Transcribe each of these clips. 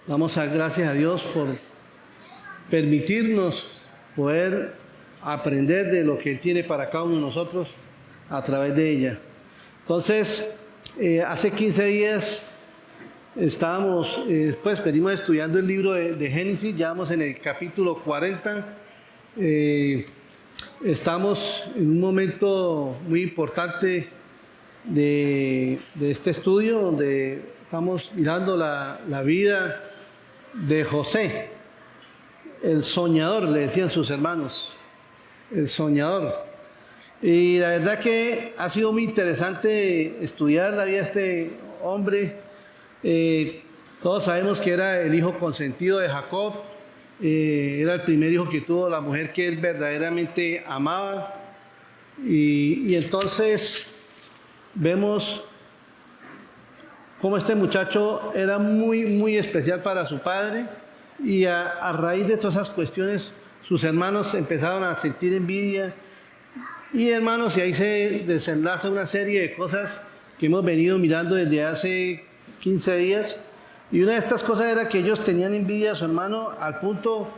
Damos gracias a Dios por permitirnos poder aprender de lo que Él tiene para cada uno de nosotros a través de ella. Entonces, hace 15 días estábamos, venimos estudiando el libro de Génesis, ya vamos en el capítulo 40. Estamos en un momento muy importante de este estudio, donde estamos mirando la vida de José, el soñador, le decían sus hermanos, el soñador. Y la verdad que ha sido muy interesante estudiar la vida de este hombre. Todos sabemos que era el hijo consentido de Jacob, era el primer hijo que tuvo la mujer que él verdaderamente amaba. Y entonces vemos cómo este muchacho era muy, muy especial para su padre, y a raíz de todas esas cuestiones sus hermanos empezaron a sentir envidia. Y hermanos, y ahí se desenlaza una serie de cosas que hemos venido mirando desde hace 15 días. Y una de estas cosas era que ellos tenían envidia a su hermano al punto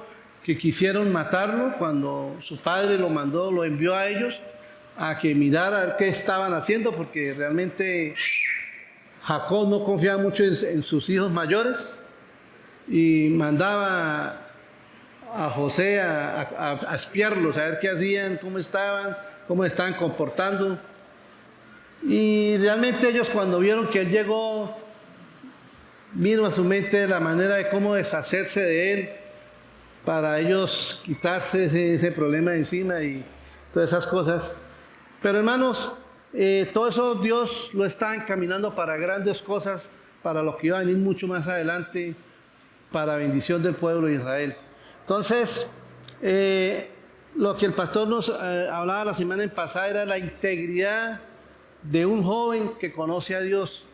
que quisieron matarlo cuando su padre lo mandó, lo envió a ellos a que mirara a ver qué estaban haciendo, porque realmente Jacob no confiaba mucho en sus hijos mayores y mandaba a José a espiarlos, a ver qué hacían, cómo estaban comportando. Y realmente ellos, cuando vieron que él llegó, vino a su mente la manera de cómo deshacerse de él para ellos quitarse ese problema de encima y todas esas cosas. Pero hermanos, todo eso Dios lo está encaminando para grandes cosas, para lo que iba a venir mucho más adelante, para bendición del pueblo de Israel. Entonces, lo que el pastor nos hablaba la semana pasada era la integridad de un joven que conoce a Dios.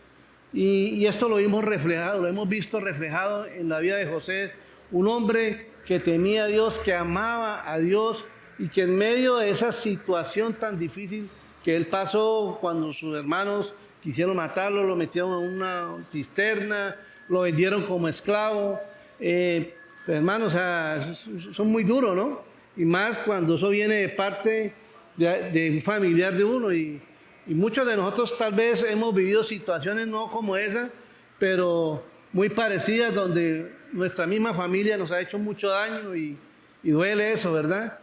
Y esto lo vimos reflejado, lo hemos visto reflejado en la vida de José, un hombre que temía a Dios, que amaba a Dios, y que en medio de esa situación tan difícil que él pasó cuando sus hermanos quisieron matarlo, lo metieron en una cisterna, lo vendieron como esclavo. Hermanos, o sea, son muy duros, ¿no? Y más cuando eso viene de parte de un familiar de uno. Y muchos de nosotros tal vez hemos vivido situaciones no como esa, pero muy parecidas, donde nuestra misma familia nos ha hecho mucho daño y duele eso, ¿verdad?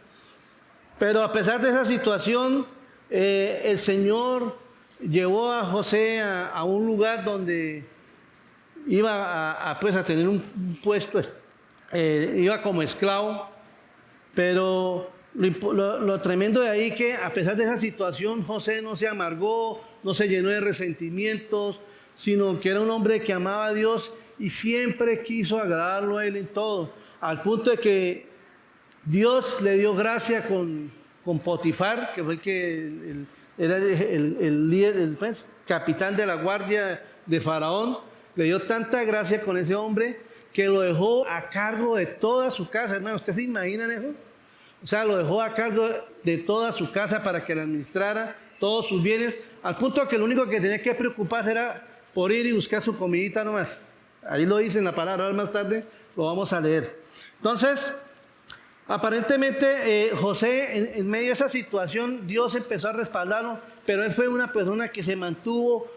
Pero a pesar de esa situación, el Señor llevó a José a un lugar donde iba a tener un puesto, iba como esclavo. Pero lo tremendo de ahí que a pesar de esa situación, José no se amargó, no se llenó de resentimientos, sino que era un hombre que amaba a Dios y siempre quiso agradarlo a Él en todo, al punto de que Dios le dio gracia con Potifar, que fue el que era el líder, pues, capitán de la guardia de Faraón. Le dio tanta gracia con ese hombre que lo dejó a cargo de toda su casa. Hermano, ¿ustedes se imaginan eso? O sea, lo dejó a cargo de toda su casa para que le administrara todos sus bienes, al punto que lo único que tenía que preocuparse era por ir y buscar su comidita nomás. Ahí lo dice en la palabra, ahora más tarde lo vamos a leer. Entonces, aparentemente José, en medio de esa situación, Dios empezó a respaldarlo, pero él fue una persona que se mantuvo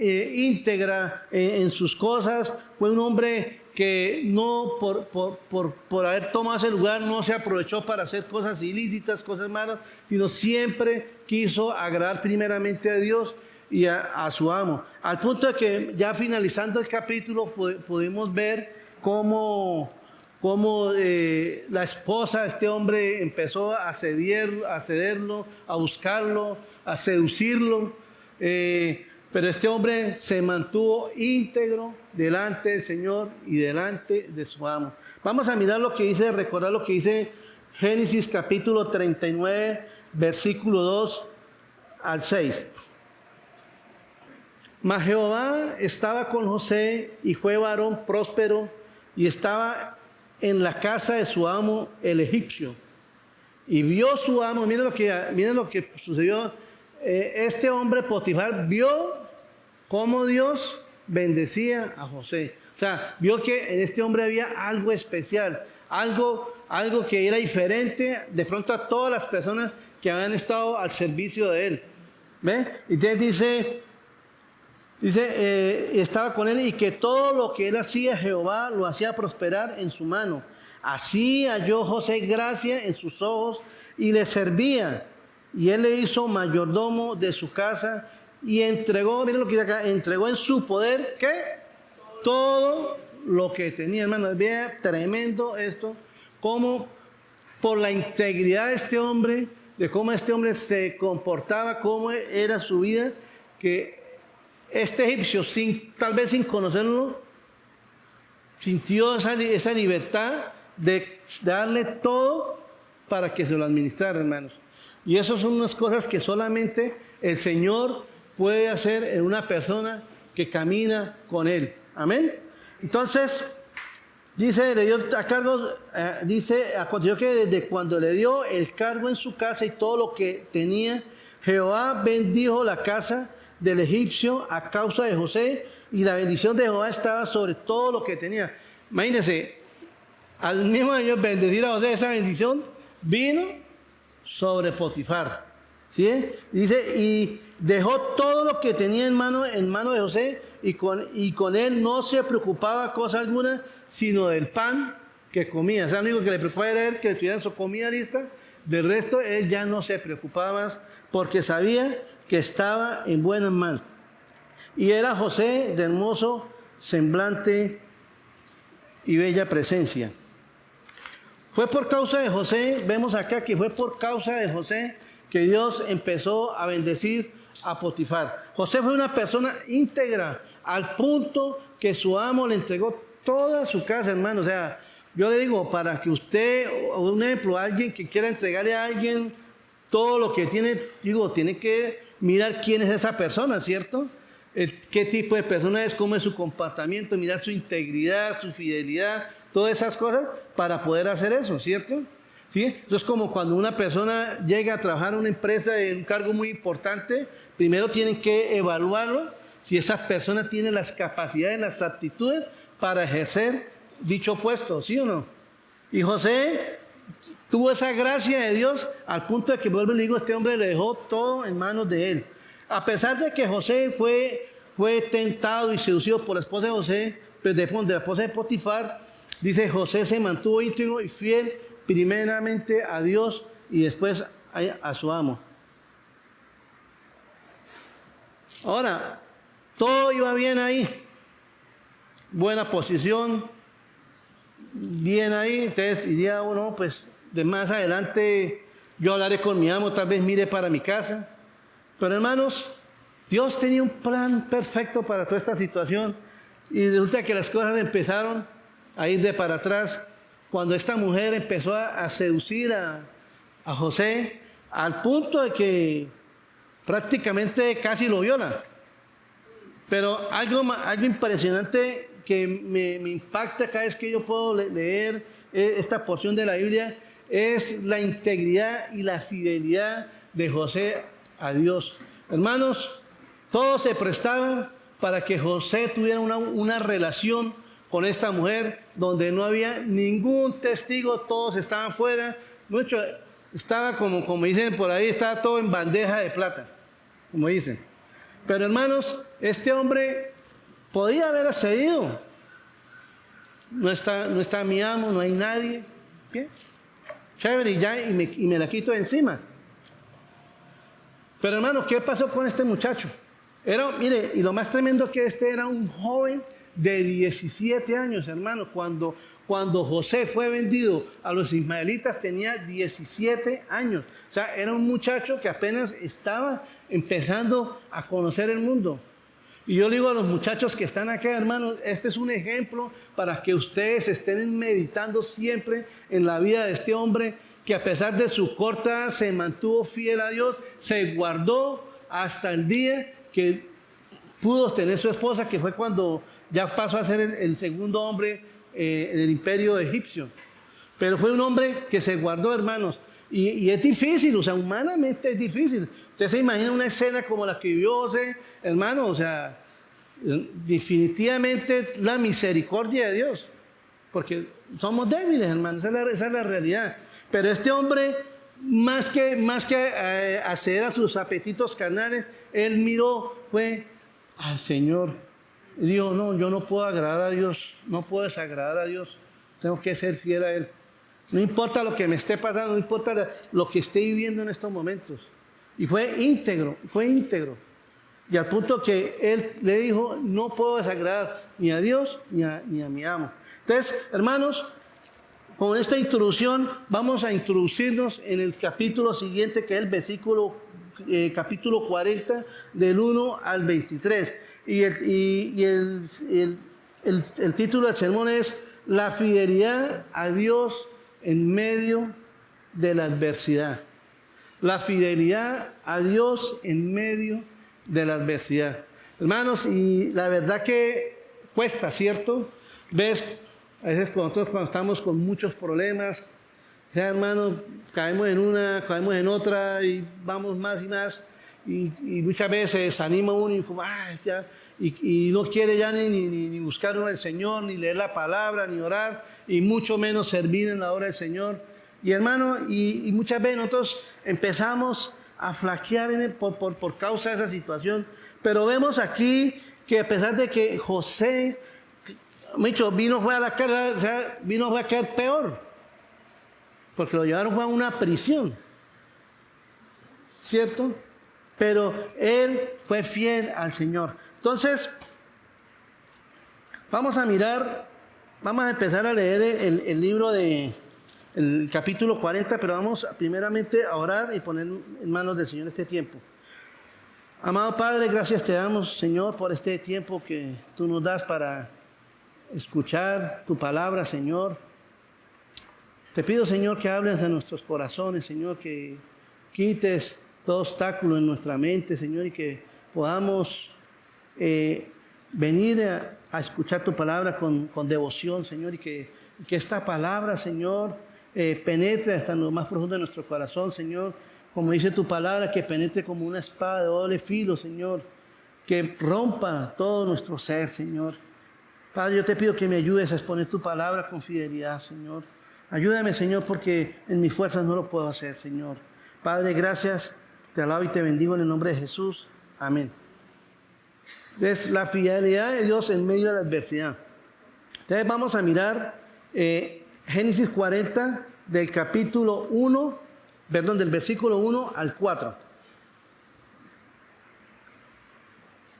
íntegra en sus cosas. Fue un hombre que no por haber tomado ese lugar no se aprovechó para hacer cosas ilícitas, cosas malas, sino siempre quiso agradar primeramente a Dios y a su amo. Al punto de que ya finalizando el capítulo pudimos ver cómo la esposa de este hombre empezó a cederlo, a buscarlo, a seducirlo. Pero este hombre se mantuvo íntegro delante del Señor y delante de su amo. Vamos a mirar lo que dice, recordar lo que dice Génesis capítulo 39, versículo 2 al 6. Mas Jehová estaba con José, y fue varón próspero, y estaba en la casa de su amo el egipcio. Y vio su amo, miren lo que sucedió. Este hombre Potifar vio cómo Dios bendecía a José. O sea, vio que en este hombre había algo especial, algo que era diferente de pronto a todas las personas que habían estado al servicio de él. ¿Ve? Entonces estaba con él y que todo lo que él hacía, Jehová lo hacía prosperar en su mano. Así halló José gracia en sus ojos y le servía. Y él le hizo mayordomo de su casa y entregó, miren lo que dice acá, entregó en su poder, ¿qué? Todo lo que tenía, hermano. Vea tremendo esto, como por la integridad de este hombre, de cómo este hombre se comportaba, cómo era su vida, que este egipcio, tal vez sin conocerlo, sintió esa libertad de darle todo para que se lo administrara, hermanos. Y eso son unas cosas que solamente el Señor puede hacer en una persona que camina con Él. Amén. Entonces, dice, le dio a cargo, aconteció que desde cuando le dio el cargo en su casa y todo lo que tenía, Jehová bendijo la casa del egipcio a causa de José, y la bendición de Jehová estaba sobre todo lo que tenía. Imagínense, al mismo Dios bendecir a José, esa bendición vino sobre Potifar. ¿Sí? Dice, y dejó todo lo que tenía en mano de José, y con él no se preocupaba cosa alguna, sino del pan que comía. O sea, lo único que le preocupaba era él, que tuviera su comida lista. Del resto, él ya no se preocupaba más, porque sabía que estaba en buenas manos. Y era José de hermoso semblante y bella presencia. Fue por causa de José, vemos acá que fue por causa de José que Dios empezó a bendecir a Potifar. José fue una persona íntegra, al punto que su amo le entregó toda su casa, hermano. O sea, yo le digo, para que usted, o un ejemplo, alguien que quiera entregarle a alguien todo lo que tiene, digo, tiene que mirar quién es esa persona, ¿cierto? Qué tipo de persona es, cómo es su comportamiento, mirar su integridad, su fidelidad, todas esas cosas para poder hacer eso, ¿cierto? ¿Sí? Entonces, como cuando una persona llega a trabajar en una empresa en un cargo muy importante, primero tienen que evaluarlo, si esa persona tiene las capacidades, las aptitudes para ejercer dicho puesto, ¿sí o no? Y José tuvo esa gracia de Dios al punto de que, vuelvo y le digo, este hombre le dejó todo en manos de él. A pesar de que José fue tentado y seducido por la esposa de José, pues de la esposa de Potifar, dice, José se mantuvo íntegro y fiel primeramente a Dios y después a su amo. Ahora, todo iba bien ahí, buena posición, bien ahí. Entonces diría uno, pues de más adelante yo hablaré con mi amo, tal vez mire para mi casa. Pero hermanos, Dios tenía un plan perfecto para toda esta situación, y resulta que las cosas empezaron a ir de para atrás cuando esta mujer empezó a seducir a José al punto de que prácticamente casi lo viola. Pero algo impresionante que me impacta cada vez que yo puedo leer esta porción de la Biblia es la integridad y la fidelidad de José a Dios. Hermanos, todo se prestaba para que José tuviera una relación con esta mujer donde no había ningún testigo, todos estaban fuera. Mucho, estaba como dicen por ahí, estaba todo en bandeja de plata, como dicen. Pero hermanos, este hombre podía haber accedido. No está mi amo, no hay nadie. ¿Qué? Chévere, y me la quito de encima. Pero hermano, ¿qué pasó con este muchacho? Mire, y lo más tremendo que era un joven de 17 años, hermano. Cuando José fue vendido a los ismaelitas tenía 17 años. O sea, era un muchacho que apenas estaba empezando a conocer el mundo. Y yo le digo a los muchachos que están acá, hermanos, este es un ejemplo para que ustedes estén meditando siempre en la vida de este hombre que a pesar de su corta edad se mantuvo fiel a Dios, se guardó hasta el día que pudo tener su esposa, que fue cuando ya pasó a ser el segundo hombre en el imperio egipcio. Pero fue un hombre que se guardó, hermanos. Y es difícil, o sea, humanamente es difícil. Usted se imagina una escena como la que vivió José, hermano, o sea, Definitivamente la misericordia de Dios, porque somos débiles, hermanos, esa es la realidad. Pero este hombre, más que acceder a sus apetitos carnales, él miró, fue al Señor. Y dijo, no, yo no puedo agradar a Dios, no puedo desagradar a Dios, tengo que ser fiel a Él. No importa lo que me esté pasando, no importa lo que esté viviendo en estos momentos. Y fue íntegro. Y al punto que él le dijo, no puedo desagradar ni a Dios ni a mi amo. Entonces, hermanos, con esta introducción vamos a introducirnos en el capítulo siguiente, que es el capítulo 40, del 1 al 23. Y el título del sermón es La fidelidad a Dios en medio de la adversidad. La fidelidad a Dios en medio de la adversidad. Hermanos, y la verdad que cuesta, ¿cierto? Ves, a veces cuando estamos con muchos problemas, o sea, hermanos, caemos en una, caemos en otra y vamos más y más. Y muchas veces se desanima uno y como, y no quiere ya ni buscar uno al Señor, ni leer la palabra, ni orar, y mucho menos servir en la obra del Señor. Y hermano, y muchas veces nosotros empezamos a flaquear por causa de esa situación. Pero vemos aquí que a pesar de que José, vino a la cara, o sea, vino a caer peor, porque lo llevaron a una prisión, ¿cierto? Pero él fue fiel al Señor. Entonces, vamos a empezar a leer el libro el capítulo 40, pero vamos primeramente a orar y poner en manos del Señor este tiempo. Amado Padre, gracias te damos, Señor, por este tiempo que tú nos das para escuchar tu palabra, Señor. Te pido, Señor, que hables a nuestros corazones, Señor, que quites todo obstáculo en nuestra mente, Señor, y que podamos venir a escuchar tu palabra con devoción, Señor, y que esta palabra, Señor, penetre hasta lo más profundo de nuestro corazón, Señor, como dice tu palabra, que penetre como una espada de doble filo, Señor, que rompa todo nuestro ser, Señor. Padre, yo te pido que me ayudes a exponer tu palabra con fidelidad, Señor. Ayúdame, Señor, porque en mis fuerzas no lo puedo hacer, Señor. Padre, gracias, te alabo y te bendigo en el nombre de Jesús. Amén. Es la fidelidad de Dios en medio de la adversidad. Entonces vamos a mirar Génesis 40 del del versículo 1 al 4.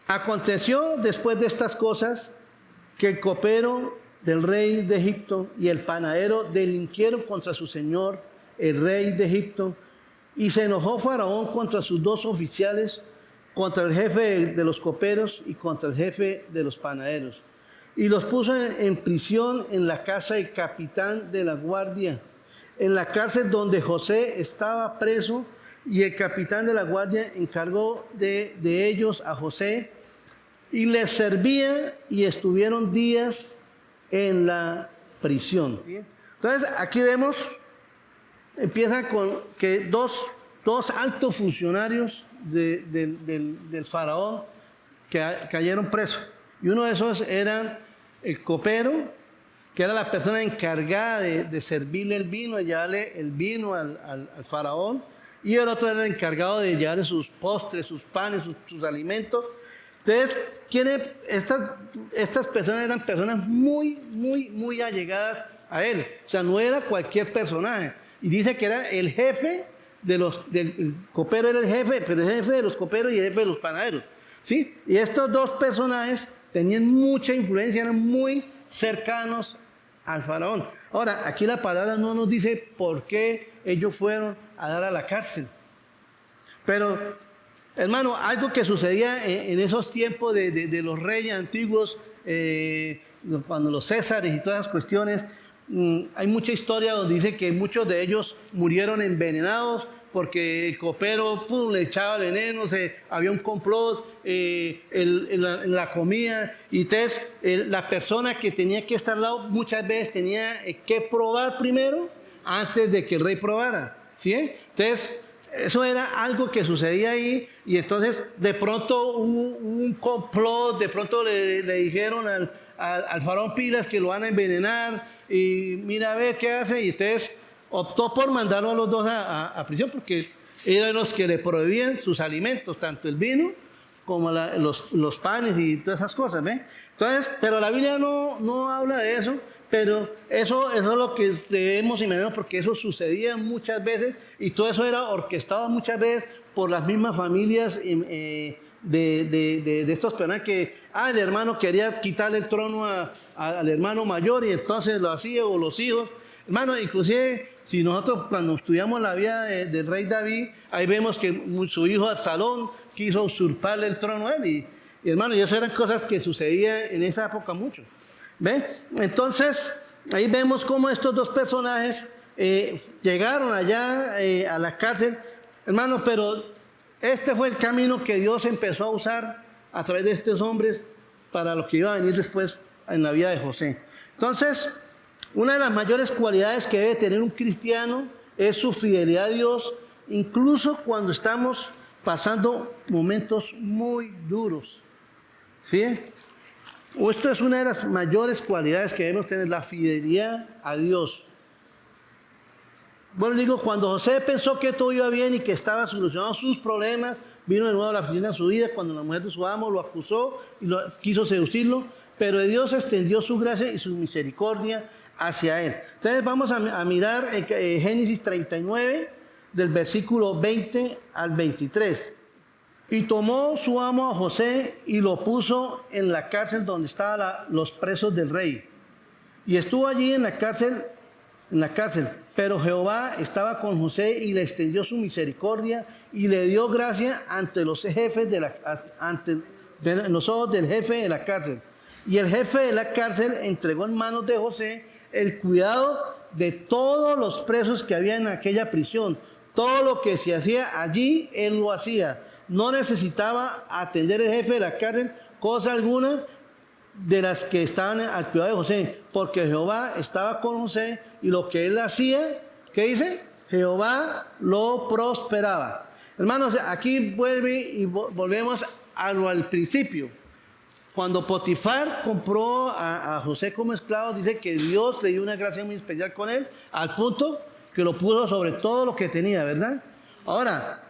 Aconteció después de estas cosas que el copero del rey de Egipto y el panadero delinquieron contra su señor, el rey de Egipto, y se enojó Faraón contra sus dos oficiales, contra el jefe de los coperos y contra el jefe de los panaderos. Y los puso en prisión en la casa del capitán de la guardia, en la cárcel donde José estaba preso, y el capitán de la guardia encargó de ellos a José, y les servía, y estuvieron días en la prisión. Entonces aquí vemos, empieza con que dos altos funcionarios del faraón que cayeron presos. Y uno de esos era el copero, que era la persona encargada de servirle el vino, de llevarle el vino al faraón. Y el otro era el encargado de llevarle sus postres, sus panes, sus alimentos. Entonces, estas personas eran personas muy allegadas a él. O sea, no era cualquier personaje. Y dice que era el jefe el copero era el jefe, pero el jefe de los coperos y el jefe de los panaderos. ¿Sí? Y estos dos personajes tenían mucha influencia, eran muy cercanos al faraón. Ahora, aquí la palabra no nos dice por qué ellos fueron a dar a la cárcel. Pero, hermano, algo que sucedía en esos tiempos de los reyes antiguos, cuando los Césares y todas esas cuestiones, hay mucha historia donde dice que muchos de ellos murieron envenenados porque el copero le echaba veneno, había un complot en la comida, y entonces la persona que tenía que estar al lado muchas veces tenía que probar primero antes de que el rey probara, ¿sí? Entonces Eso era algo que sucedía ahí, y entonces de pronto hubo un complot, de pronto le dijeron al faraón Pilas que lo van a envenenar, y mira a ver qué hace, y entonces optó por mandarlo a los dos a prisión, porque eran los que le prohibían sus alimentos, tanto el vino como los panes y todas esas cosas, ¿ve? Entonces, pero la Biblia no habla de eso, pero eso es lo que debemos imaginar, porque eso sucedía muchas veces, y todo eso era orquestado muchas veces por las mismas familias de estos personajes que, el hermano quería quitarle el trono al hermano mayor, y entonces lo hacía, o los hijos. Hermano, inclusive, si nosotros cuando estudiamos la vida del rey David, ahí vemos que su hijo Absalón quiso usurparle el trono a él, y hermano, y eso eran cosas que sucedían en esa época mucho. ¿Ve? Entonces, ahí vemos cómo estos dos personajes llegaron allá a la cárcel. Hermano, pero este fue el camino que Dios empezó a usar a través de estos hombres para lo que iba a venir después en la vida de José. Entonces, una de las mayores cualidades que debe tener un cristiano es su fidelidad a Dios, incluso cuando estamos pasando momentos muy duros. ¿Sí? Esta es una de las mayores cualidades que debemos tener, la fidelidad a Dios. Bueno, digo, cuando José pensó que todo iba bien y que estaba solucionando sus problemas, vino de nuevo la aflicción a su vida cuando la mujer de su amo lo acusó y quiso seducirlo, pero Dios extendió su gracia y su misericordia hacia él. Entonces vamos a mirar en Génesis 39, del versículo 20 al 23. Y tomó su amo a José y lo puso en la cárcel donde estaban los presos del rey. Y estuvo allí en la cárcel, pero Jehová estaba con José y le extendió su misericordia y le dio gracia ante los jefes ante los ojos del jefe de la cárcel. Y el jefe de la cárcel entregó en manos de José el cuidado de todos los presos que había en aquella prisión. Todo lo que se hacía allí, él lo hacía. No necesitaba atender el jefe de la cárcel cosa alguna de las que estaban al cuidado de José, porque Jehová estaba con José y lo que él hacía, ¿qué dice? Jehová lo prosperaba. Hermanos, aquí volvemos al principio. Cuando Potifar compró a José como esclavo, dice que Dios le dio una gracia muy especial con él, al punto que lo puso sobre todo lo que tenía, ¿verdad? Ahora,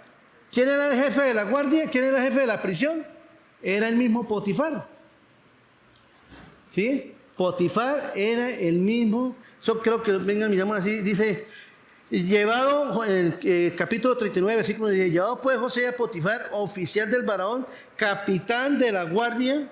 ¿quién era el jefe de la guardia? ¿Quién era el jefe de la prisión? Era el mismo Potifar. ¿Sí? Potifar era el mismo. Yo creo que, venga, miramos así, dice, llevado, en el capítulo 39, versículo 10, llevado pues José a Potifar, oficial del faraón, capitán de la guardia,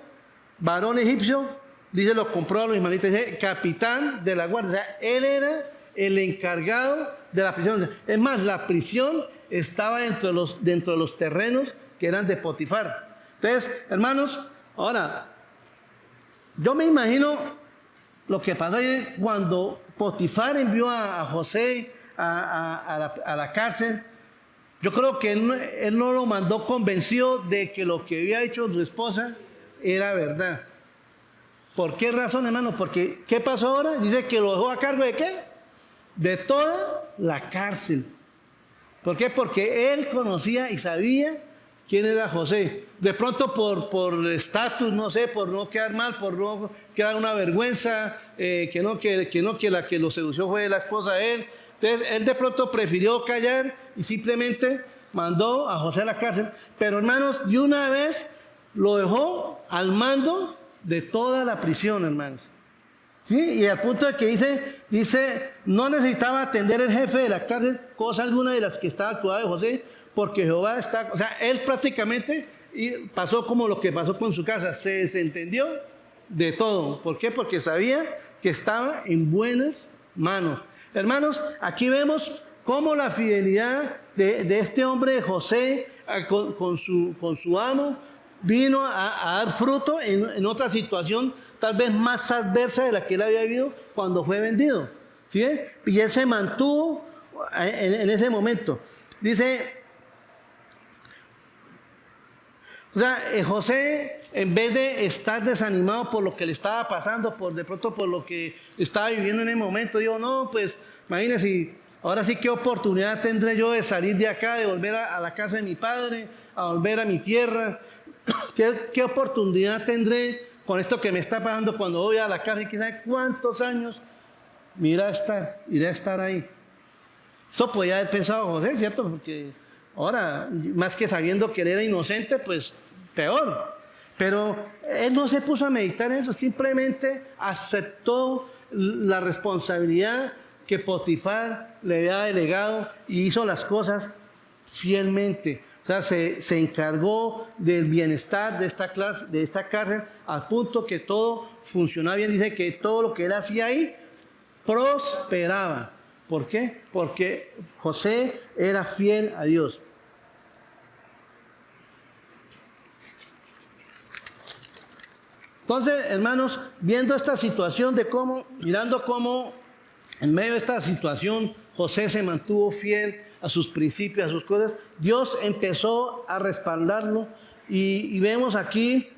varón egipcio, dice, lo compró a los ismaelitas, dice, capitán de la guardia. O sea, él era el encargado de la prisión. Es más, la prisión estaba dentro de los terrenos que eran de Potifar. Entonces, hermanos, ahora, yo me imagino lo que pasó ahí cuando Potifar envió a José a la cárcel. Yo creo que él no lo mandó convencido de que lo que había hecho su esposa era verdad. ¿Por qué razón, hermano? Porque, ¿qué pasó ahora? Dice que lo dejó a cargo de ¿qué? De toda la cárcel. ¿Por qué? Porque él conocía y sabía quién era José. De pronto por estatus, no sé, por no quedar mal, por no quedar una vergüenza, que la que lo sedució fue la esposa de él. Entonces él de pronto prefirió callar y simplemente mandó a José a la cárcel. Pero hermanos, de una vez lo dejó al mando de toda la prisión, hermanos. ¿Sí? Y al punto de que dice, no necesitaba atender el jefe de la cárcel cosa alguna de las que estaba al cuidado de José, porque Jehová está, o sea, él prácticamente pasó como lo que pasó con su casa, se desentendió de todo. ¿Por qué? Porque sabía que estaba en buenas manos. Hermanos, aquí vemos cómo la fidelidad de este hombre de José con su amo vino a dar fruto en otra situación tal vez más adversa de la que él había vivido cuando fue vendido. ¿Sí? Y él se mantuvo en ese momento. Dice, o sea, José, en vez de estar desanimado por lo que le estaba pasando, de pronto por lo que estaba viviendo en el momento, dijo, no, pues imagínense, ahora sí, ¿qué oportunidad tendré yo de salir de acá, de volver a la casa de mi padre, a volver a mi tierra? ¿Qué oportunidad tendré con esto que me está pasando cuando voy a la cárcel? ¿Quién cuántos años iré a estar ahí? Eso podía haber pensado José, ¿cierto? Porque ahora, más que sabiendo que él era inocente, pues peor. Pero él no se puso a meditar en eso, simplemente aceptó la responsabilidad que Potifar le había delegado y hizo las cosas fielmente. O sea, se encargó del bienestar de esta cárcel, al punto que todo funcionaba bien. Dice que todo lo que él hacía ahí prosperaba. ¿Por qué? Porque José era fiel a Dios. Entonces, hermanos, viendo esta situación mirando cómo en medio de esta situación José se mantuvo fiel a sus principios, a sus cosas, Dios empezó a respaldarlo y vemos aquí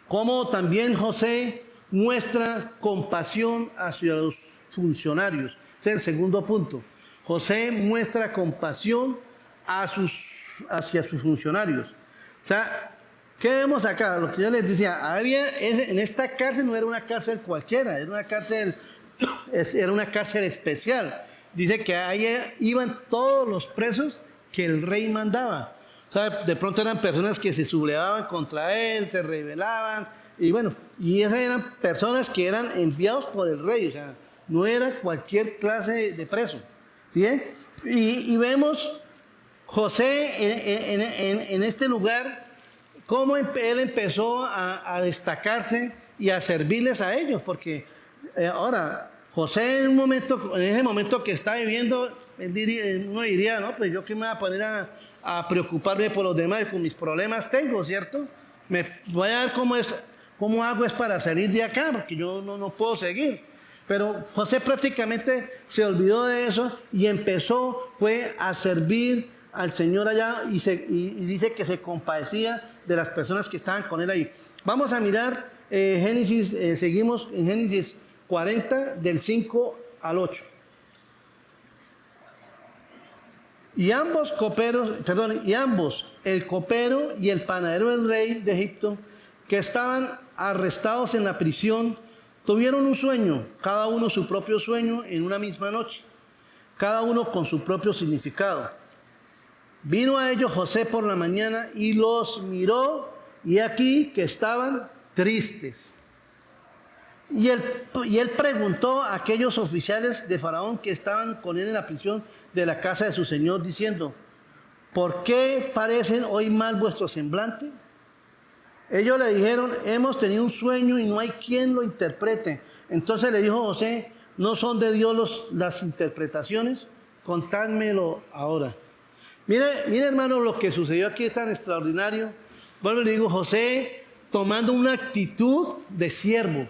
cómo también José muestra compasión hacia los funcionarios. Ese es el segundo punto. José muestra compasión hacia sus funcionarios. O sea, ¿qué vemos acá? Lo que yo les decía, en esta cárcel no era una cárcel cualquiera, era una cárcel especial. Dice que ahí iban todos los presos que el rey mandaba. O sea, de pronto eran personas que se sublevaban contra él, se rebelaban, y bueno, y esas eran personas que eran enviados por el rey, o sea, no era cualquier clase de preso. ¿Sí? Y vemos José en este lugar, cómo él empezó a destacarse y a servirles a ellos, porque ahora José en ese momento que está viviendo, uno diría, no, pues yo que me voy a poner a preocuparme por los demás, con mis problemas tengo, ¿cierto? Me voy a ver cómo hago es para salir de acá, porque yo no puedo seguir. Pero José prácticamente se olvidó de eso y fue a servir al Señor allá y dice que se compadecía de las personas que estaban con él ahí. Vamos a mirar Génesis, seguimos en Génesis 40 del 5 al 8. Y ambos, el copero y el panadero del rey de Egipto, que estaban arrestados en la prisión, tuvieron un sueño, cada uno su propio sueño en una misma noche, cada uno con su propio significado. Vino a ellos José por la mañana y los miró, y aquí que estaban tristes. Y él preguntó a aquellos oficiales de Faraón que estaban con él en la prisión de la casa de su señor, diciendo: ¿por qué parecen hoy mal vuestro semblante? Ellos le dijeron: hemos tenido un sueño y no hay quien lo interprete. Entonces le dijo José: ¿no son de Dios las interpretaciones? Contádmelo ahora. Mire, hermano, lo que sucedió aquí es tan extraordinario. Bueno, le digo, José tomando una actitud de siervo,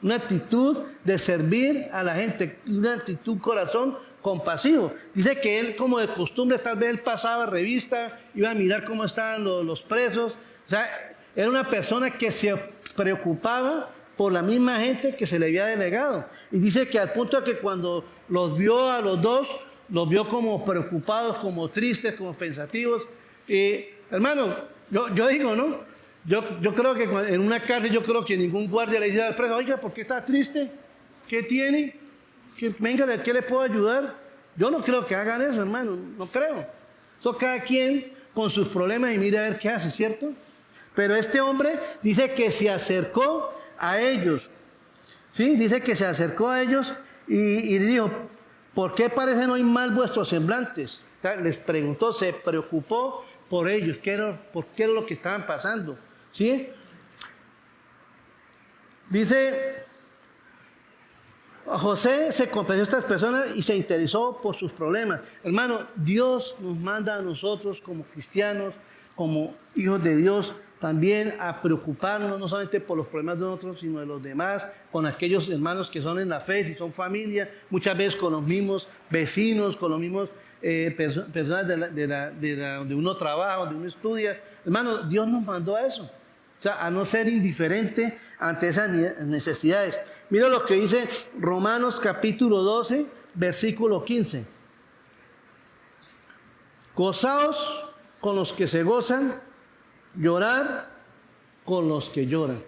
una actitud de servir a la gente, una actitud corazón compasivo. Dice que él, como de costumbre, tal vez él pasaba revista, iba a mirar cómo estaban los presos. O sea, era una persona que se preocupaba por la misma gente que se le había delegado. Y dice que al punto de que cuando los vio a los dos, los vio como preocupados, como tristes, como pensativos. Hermano, yo digo, ¿no? Yo creo que en una cárcel, yo creo que ningún guardia le dice al preso: oiga, ¿por qué está triste? ¿Qué tiene? Venga, ¿de qué le puedo ayudar? Yo no creo que hagan eso, hermano, no creo. Eso cada quien con sus problemas y mire a ver qué hace, ¿cierto? Pero este hombre dice que se acercó a ellos, ¿sí? Dice que se acercó a ellos y dijo: ¿por qué parecen hoy mal vuestros semblantes? O sea, les preguntó, se preocupó por ellos, por qué era lo que estaban pasando, ¿sí? Dice, José se compadeció a estas personas y se interesó por sus problemas. Hermano, Dios nos manda a nosotros como cristianos, como hijos de Dios, también a preocuparnos no solamente por los problemas de nosotros, sino de los demás, con aquellos hermanos que son en la fe, si son familia, muchas veces con los mismos vecinos, con los mismos personas donde uno trabaja, donde uno estudia. Hermano, Dios nos mandó a eso, o sea, a no ser indiferente ante esas necesidades. Mira lo que dice Romanos capítulo 12, versículo 15. Gozaos con los que se gozan, llorar con los que lloran.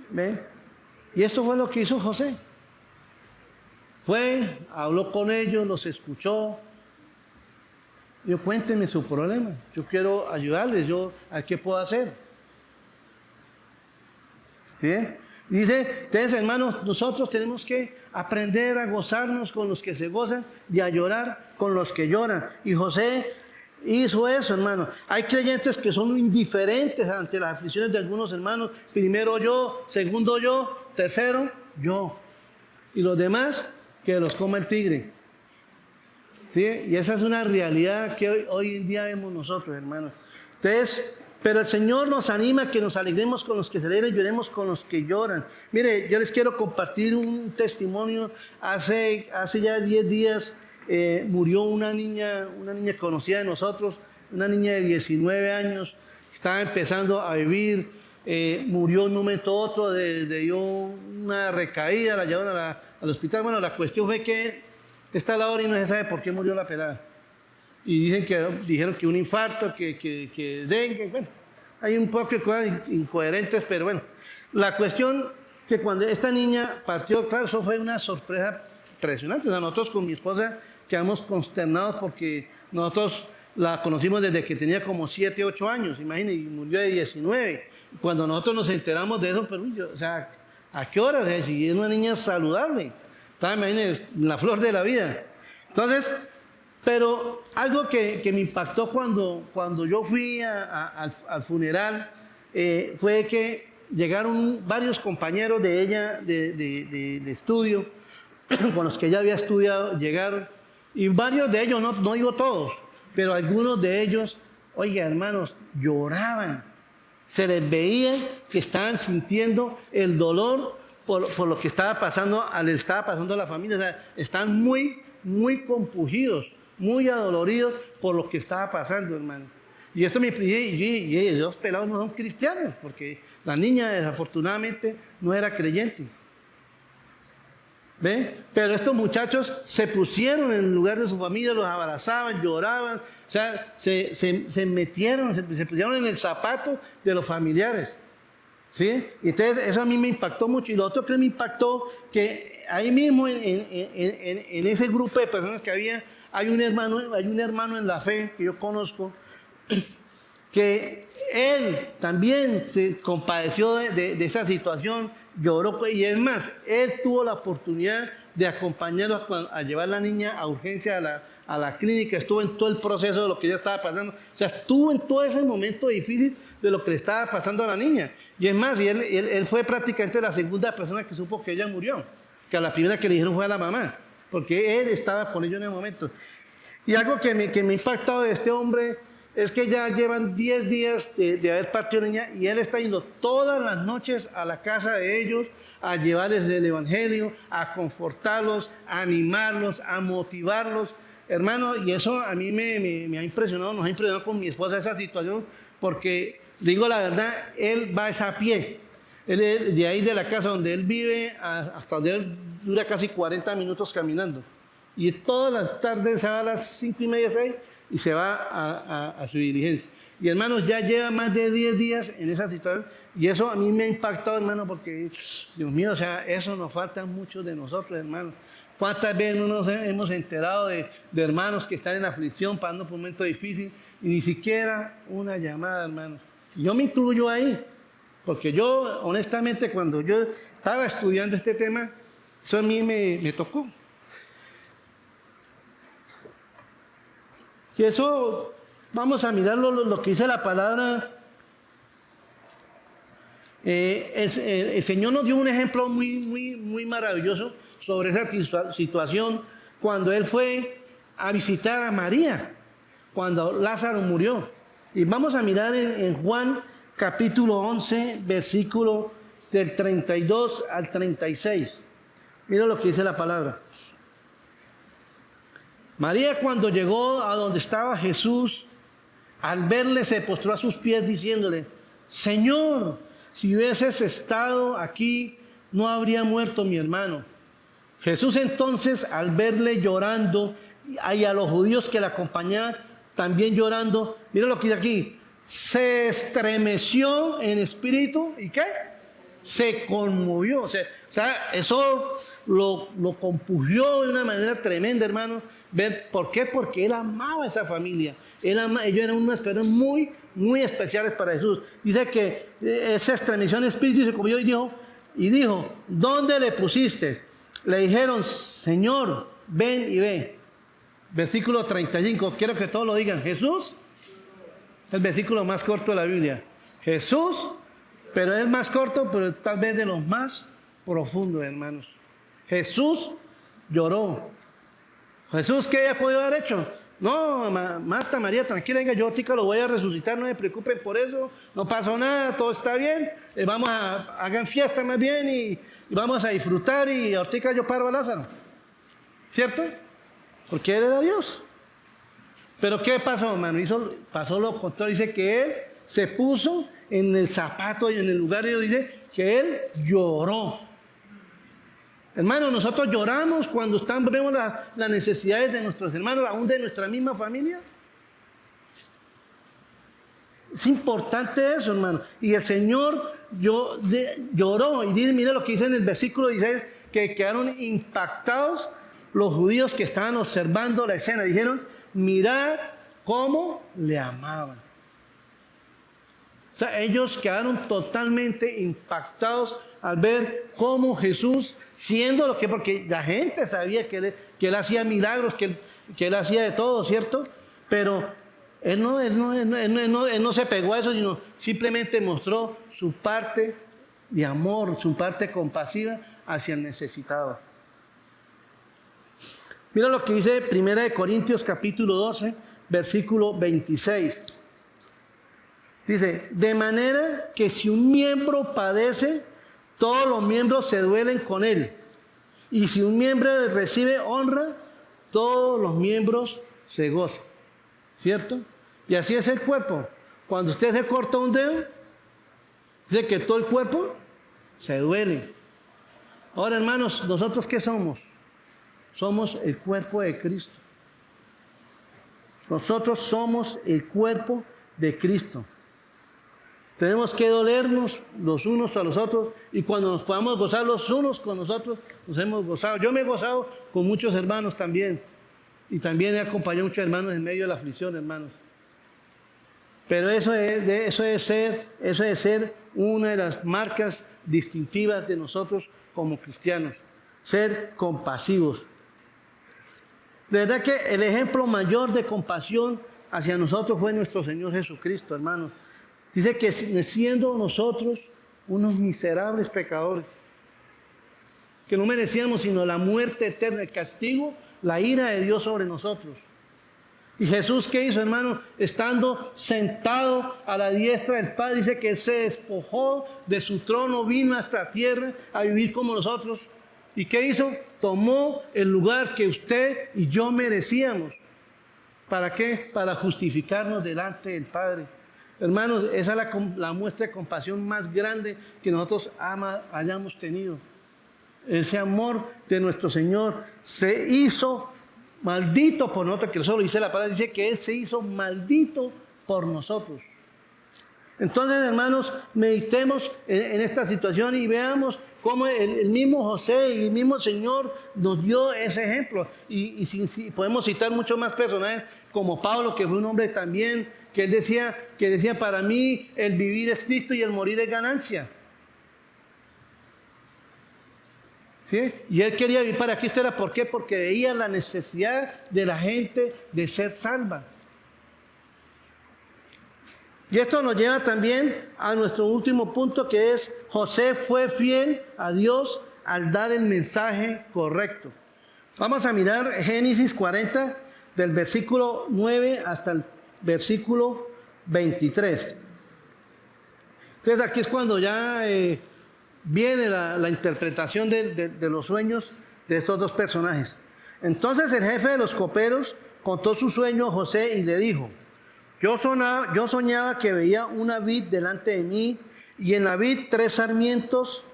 ¿Ve? Y esto fue lo que hizo José. Fue, habló con ellos, los escuchó. Yo, cuéntenme su problema. Yo quiero ayudarles. ¿A qué puedo hacer? ¿Sí? Dice, ustedes hermanos, nosotros tenemos que aprender a gozarnos con los que se gozan y a llorar con los que lloran. Y José hizo eso, hermano. Hay creyentes que son indiferentes ante las aflicciones de algunos hermanos. Primero yo, segundo yo, tercero yo. Y los demás, que los coma el tigre. ¿Sí? Y esa es una realidad que hoy en día vemos nosotros, hermanos. Entonces, pero el Señor nos anima a que nos alegremos con los que se alegran y lloremos con los que lloran. Mire, yo les quiero compartir un testimonio. Hace ya 10 días murió una niña conocida de nosotros, una niña de 19 años, estaba empezando a vivir, murió en un momento u otro, dio una recaída, la llevaron al hospital. Bueno, la cuestión fue que está a la hora y no se sabe por qué murió la pelada. Y dijeron que un infarto, que dengue. Bueno, hay un poco de cosas incoherentes, pero bueno. La cuestión que cuando esta niña partió, claro, eso fue una sorpresa impresionante. O sea, nosotros con mi esposa quedamos consternados porque nosotros la conocimos desde que tenía como 7, 8 años, imagínense, y murió de 19. Cuando nosotros nos enteramos de eso, pero o sea, ¿a qué hora? O sea, si es una niña saludable, estaba, imagínense, la flor de la vida. Entonces, pero algo que me impactó cuando yo fui al funeral fue que llegaron varios compañeros de ella de estudio con los que ella había estudiado, llegaron, y varios de ellos, no digo todos, pero algunos de ellos, oiga hermanos, lloraban. Se les veía que estaban sintiendo el dolor por lo que estaba pasando, le estaba pasando a la familia. O sea, están muy, muy compungidos, muy adoloridos por lo que estaba pasando, hermano. Y esto me y esos pelados no son cristianos, porque la niña desafortunadamente no era creyente. ¿Ve? Pero estos muchachos se pusieron en el lugar de su familia, los abrazaban, lloraban, o sea, se metieron, se pusieron en el zapato de los familiares. ¿Sí? Y entonces eso a mí me impactó mucho. Y lo otro que me impactó, que ahí mismo en ese grupo de personas que había, hay un hermano en la fe que yo conozco, que él también se compadeció de esa situación, lloró, y es más, él tuvo la oportunidad de acompañarlos a llevar a la niña a urgencia a la clínica, estuvo en todo el proceso de lo que ella estaba pasando, o sea, estuvo en todo ese momento difícil de lo que le estaba pasando a la niña. Y es más, él fue prácticamente la segunda persona que supo que ella murió, que a la primera que le dijeron fue a la mamá, porque él estaba con ellos en el momento. Y algo que me ha impactado de este hombre es que ya llevan 10 días de haber partido la niña, y él está yendo todas las noches a la casa de ellos a llevarles el evangelio, a confortarlos, a animarlos, a motivarlos. Hermano, y eso a mí me ha impresionado, nos ha impresionado con mi esposa esa situación, porque digo la verdad, él va a pie. Él es de ahí de la casa donde él vive hasta donde él dura casi 40 minutos caminando. Y todas las tardes se va a las 5:30, 6 y se va a su diligencia. Y hermanos, ya lleva más de 10 días en esa situación. Y eso a mí me ha impactado, hermano, porque, Dios mío, o sea, eso nos falta mucho de nosotros, hermanos. ¿Cuántas veces no nos hemos enterado de hermanos que están en aflicción, pasando por un momento difícil, y ni siquiera una llamada, hermanos? Yo me incluyo ahí, porque yo, honestamente, cuando yo estaba estudiando este tema, eso a mí me tocó. Y eso, vamos a mirar lo que dice la palabra. El Señor nos dio un ejemplo muy maravilloso sobre esa situación cuando Él fue a visitar a María, cuando Lázaro murió. Y vamos a mirar en Juan capítulo 11, versículo del 32 al 36. Mira lo que dice la palabra. María, cuando llegó a donde estaba Jesús, al verle se postró a sus pies diciéndole: Señor, si hubieses estado aquí, no habría muerto mi hermano. Jesús entonces, al verle llorando, y a los judíos que le acompañaban también llorando, mira lo que dice aquí, se estremeció en espíritu, ¿y qué? Se conmovió. O sea, eso lo compugió de una manera tremenda, hermano. Ver, ¿por qué? Porque él amaba a esa familia. Ellos eran unas personas muy, muy especiales para Jesús. Dice que se estremeció en espíritu y se conmovió y dijo, ¿dónde le pusiste? Le dijeron, Señor, ven y ve. Versículo 35, quiero que todos lo digan. Jesús, el versículo más corto de la Biblia. Jesús, pero es más corto, pero tal vez de los más profundos, hermanos. Jesús lloró. Jesús, ¿qué haya podido haber hecho? No, Marta, María, tranquila, venga, yo ahorita lo voy a resucitar, no se preocupen por eso, no pasó nada, todo está bien, hagan fiesta más bien y vamos a disfrutar y ahorita yo paro a Lázaro. ¿Cierto? Porque él era Dios. Pero ¿qué pasó, hermano? Pasó lo contrario, dice que él se puso en el zapato y en el lugar, y Dios dice que él lloró. Hermanos, nosotros lloramos cuando vemos las necesidades de nuestros hermanos, aún de nuestra misma familia. Es importante eso, hermano. Y el Señor lloró. Y mire lo que dice en el versículo 16, que quedaron impactados los judíos que estaban observando la escena. Dijeron, mirad cómo le amaban. O sea, ellos quedaron totalmente impactados al ver cómo Jesús, siendo lo que, porque la gente sabía que él hacía milagros, que él hacía de todo, ¿cierto? Pero él no se pegó a eso, sino simplemente mostró su parte de amor, su parte compasiva hacia el necesitado. Mira lo que dice 1 Corintios capítulo 12, versículo 26. Dice, de manera que si un miembro padece, todos los miembros se duelen con él. Y si un miembro recibe honra, todos los miembros se gozan. ¿Cierto? Y así es el cuerpo. Cuando usted se corta un dedo, dice que todo el cuerpo se duele. Ahora, hermanos, ¿nosotros qué somos? Somos el cuerpo de Cristo. Nosotros somos el cuerpo de Cristo. Tenemos que dolernos los unos a los otros y cuando nos podamos gozar los unos con nosotros, nos hemos gozado. Yo me he gozado con muchos hermanos también y también he acompañado a muchos hermanos en medio de la aflicción, hermanos. Pero eso de ser una de las marcas distintivas de nosotros como cristianos, ser compasivos. De verdad que el ejemplo mayor de compasión hacia nosotros fue nuestro Señor Jesucristo, hermanos. Dice que siendo nosotros unos miserables pecadores, que no merecíamos sino la muerte eterna, el castigo, la ira de Dios sobre nosotros. Y Jesús, ¿qué hizo, hermano? Estando sentado a la diestra del Padre, dice que Él se despojó de su trono, vino a esta tierra a vivir como nosotros. ¿Y qué hizo? Tomó el lugar que usted y yo merecíamos. ¿Para qué? Para justificarnos delante del Padre. Hermanos, esa es la muestra de compasión más grande que nosotros hayamos tenido. Ese amor de nuestro Señor se hizo maldito por nosotros, que eso lo dice la palabra, dice que Él se hizo maldito por nosotros. Entonces, hermanos, meditemos en esta situación y veamos cómo el mismo José y el mismo Señor nos dio ese ejemplo. Y podemos citar muchos más personajes, como Pablo, que fue un hombre también, que él decía, para mí el vivir es Cristo y el morir es ganancia. ¿Sí? Y él quería vivir para Cristo, ¿por qué? Porque veía la necesidad de la gente de ser salva. Y esto nos lleva también a nuestro último punto, que es José fue fiel a Dios al dar el mensaje correcto. Vamos a mirar Génesis 40, del versículo 9 hasta el versículo 23. Entonces aquí es cuando ya viene la interpretación de los sueños de estos dos personajes. Entonces el jefe de los coperos contó su sueño a José y le dijo, yo soñaba que veía una vid delante de mí y en la vid 3 sarmientos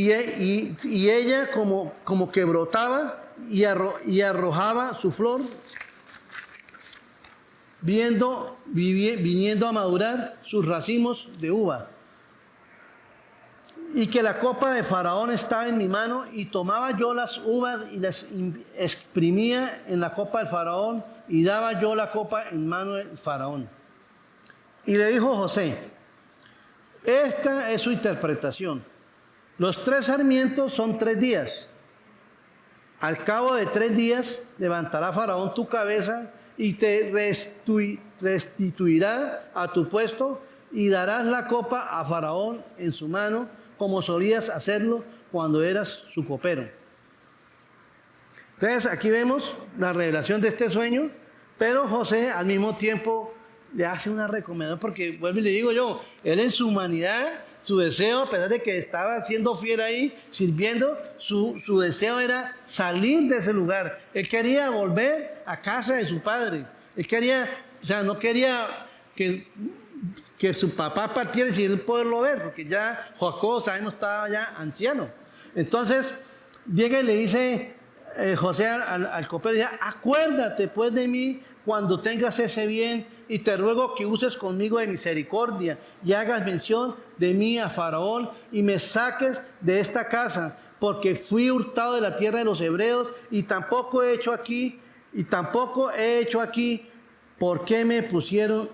y ella como que brotaba y arrojaba su flor, viniendo a madurar sus racimos de uva. Y que la copa de Faraón estaba en mi mano, y tomaba yo las uvas y las exprimía en la copa del Faraón, y daba yo la copa en mano del Faraón. Y le dijo José: esta es su interpretación. Los 3 sarmientos son 3 días. Al cabo de 3 días levantará Faraón tu cabeza y te restituirá a tu puesto, y darás la copa a Faraón en su mano, como solías hacerlo cuando eras su copero. Entonces aquí vemos la revelación de este sueño, pero José al mismo tiempo le hace una recomendación, porque vuelvo y le digo yo, él en su humanidad, su deseo, a pesar de que estaba siendo fiel ahí, sirviendo, su deseo era salir de ese lugar. Él quería volver a casa de su padre. Él quería, o sea, no quería que su papá partiera sin él poderlo ver, porque ya Jacob, sabemos, estaba ya anciano. Entonces llega y le dice José al copero, dice: acuérdate pues de mí cuando tengas ese bien, y te ruego que uses conmigo de misericordia, y hagas mención de mí a Faraón, y me saques de esta casa, porque fui hurtado de la tierra de los hebreos, y tampoco he hecho aquí ¿por qué me pusiesen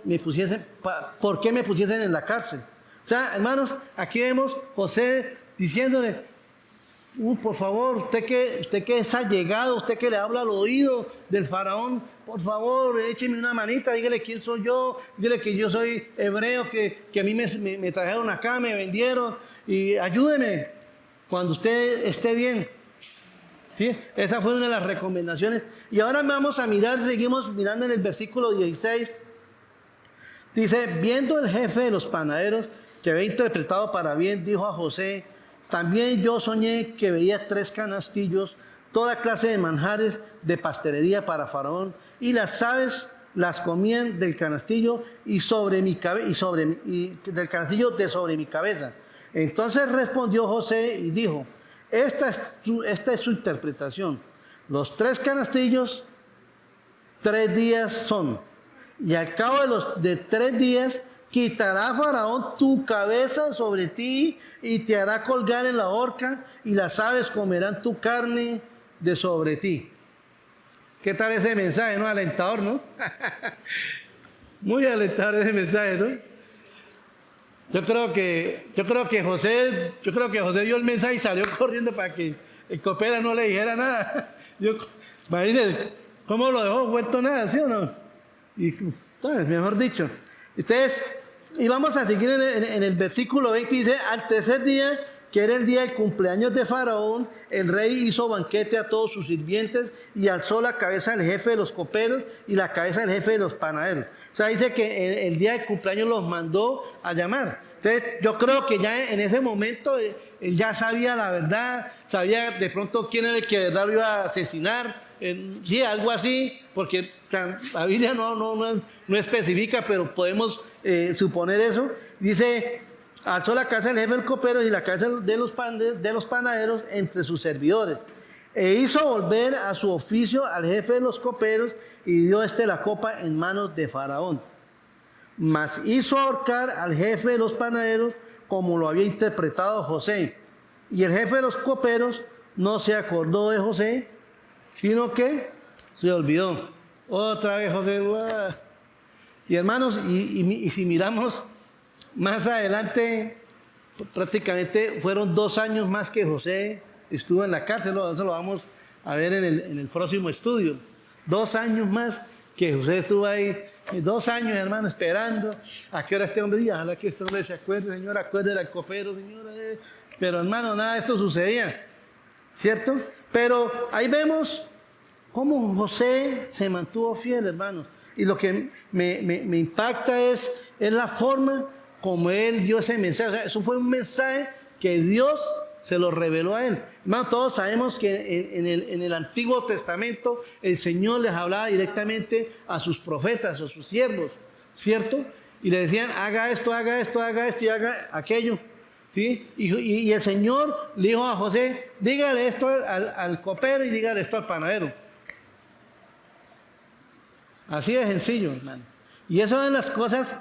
en la cárcel? O sea, hermanos, aquí vemos José diciéndole: por favor, usted que es allegado, usted que le habla al oído del Faraón, por favor, écheme una manita, dígale quién soy yo, dígale que yo soy hebreo, que a mí me trajeron acá, me vendieron, y ayúdeme cuando usted esté bien. ¿Sí? Esa fue una de las recomendaciones. Y ahora vamos a mirar, seguimos mirando en el versículo 16. Dice: viendo el jefe de los panaderos que había interpretado para bien, dijo a José: también yo soñé que veía 3 canastillos, toda clase de manjares de pastelería para Faraón, y las aves las comían del canastillo y del canastillo de sobre mi cabeza. Entonces respondió José y dijo: esta es su interpretación. Los 3 canastillos, 3 días son, y al cabo de 3 días quitará Faraón tu cabeza sobre ti, y te hará colgar en la horca, y las aves comerán tu carne de sobre ti. ¿Qué tal ese mensaje, no? Alentador, ¿no? Muy alentador ese mensaje, ¿no? Yo creo que José dio el mensaje y salió corriendo para que el copero no le dijera nada. Imagínense cómo lo dejó vuelto nada, ¿sí o no? Y entonces, mejor dicho. Entonces, y vamos a seguir en el versículo 20, dice: al 3er día, que era el día del cumpleaños de Faraón, el rey hizo banquete a todos sus sirvientes, y alzó la cabeza del jefe de los coperos y la cabeza del jefe de los panaderos. O sea, dice que el día del cumpleaños los mandó a llamar. Entonces, yo creo que ya en ese momento él ya sabía la verdad, sabía de pronto quién era el que de verdad lo iba a asesinar. Sí, algo así, porque la Biblia no especifica, pero podemos suponer eso. Dice: alzó la cabeza del jefe de los coperos y la cabeza de los panaderos entre sus servidores, e hizo volver a su oficio al jefe de los coperos, y dio la copa en manos de Faraón. Mas hizo ahorcar al jefe de los panaderos, como lo había interpretado José. Y el jefe de los coperos no se acordó de José, sino que se olvidó. Otra vez José. ¡Uah! Y hermanos, y si miramos más adelante, prácticamente fueron 2 años más que José estuvo en la cárcel. Eso lo vamos a ver en el próximo estudio. 2 años más que José estuvo ahí. 2 años, hermano, esperando a que ahora este hombre diga: ojalá que este hombre se acuerde, Señor, acuérdele al copero, Señor. Pero hermano, nada de esto sucedía, ¿cierto? Pero ahí vemos cómo José se mantuvo fiel, hermanos. Y lo que me impacta es la forma como él dio ese mensaje. O sea, eso fue un mensaje que Dios se lo reveló a él. Hermano, todos sabemos que en el Antiguo Testamento el Señor les hablaba directamente a sus profetas, a sus siervos, ¿cierto? Y le decían: haga esto y haga aquello. ¿sí? Y el Señor le dijo a José, dígale esto al copero y dígale esto al panadero. Así de sencillo, hermano. Y eso es las cosas.